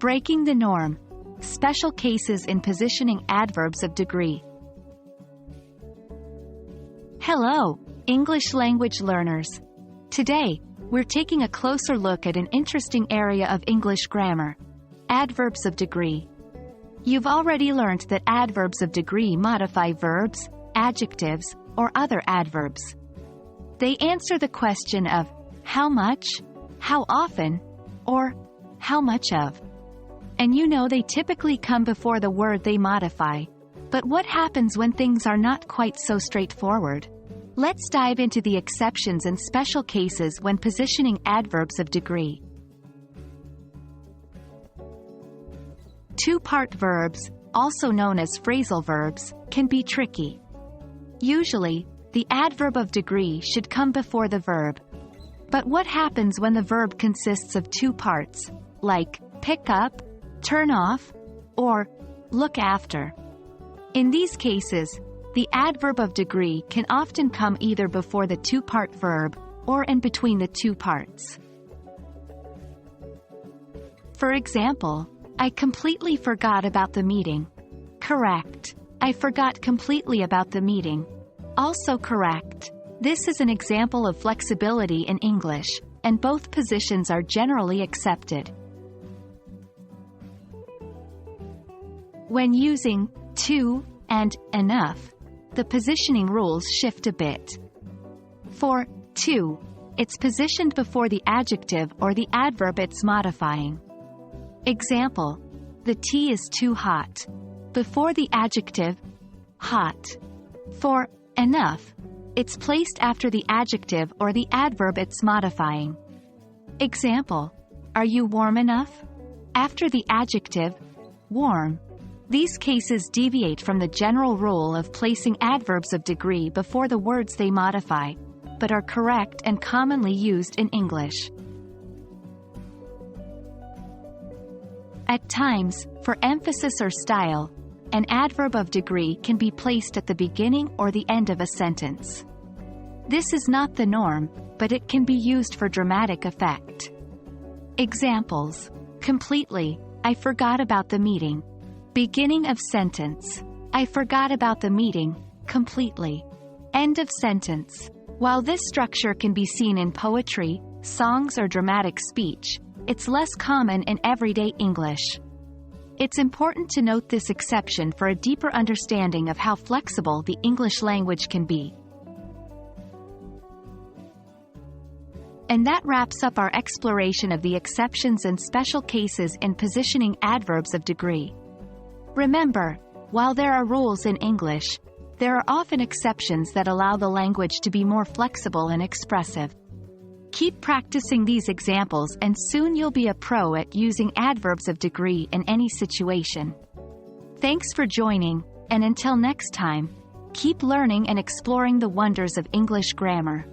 Breaking the norm. Special cases in positioning adverbs of degree. Hello, English language learners. Today, we're taking a closer look at an interesting area of English grammar: adverbs of degree. You've already learned that adverbs of degree modify verbs, adjectives, or other adverbs. They answer the question of how much, how often, or how much of. And you know they typically come before the word they modify. But what happens when things are not quite so straightforward? Let's dive into the exceptions and special cases when positioning adverbs of degree. Two-part verbs, also known as phrasal verbs, can be tricky. Usually, the adverb of degree should come before the verb. But what happens when the verb consists of two parts, like pick up, turn off, or look after? In these cases, the adverb of degree can often come either before the two-part verb or in between the two parts. For example, I completely forgot about the meeting. Correct. I forgot completely about the meeting. Also correct. This is an example of flexibility in English, and both positions are generally accepted. When using to and enough, the positioning rules shift a bit. For to, it's positioned before the adjective or the adverb it's modifying. Example: the tea is too hot. Before the adjective, hot. For enough, it's placed after the adjective or the adverb it's modifying. Example: are you warm enough? After the adjective, warm. These cases deviate from the general rule of placing adverbs of degree before the words they modify, but are correct and commonly used in English. At times, for emphasis or style, an adverb of degree can be placed at the beginning or the end of a sentence. This is not the norm, but it can be used for dramatic effect. Examples: completely, I forgot about the meeting. Beginning of sentence: I forgot about the meeting, completely. End of sentence. While this structure can be seen in poetry, songs, or dramatic speech, it's less common in everyday English. It's important to note this exception for a deeper understanding of how flexible the English language can be. And that wraps up our exploration of the exceptions and special cases in positioning adverbs of degree. Remember, while there are rules in English, there are often exceptions that allow the language to be more flexible and expressive. Keep practicing these examples and soon you'll be a pro at using adverbs of degree in any situation. Thanks for joining, and until next time, keep learning and exploring the wonders of English grammar.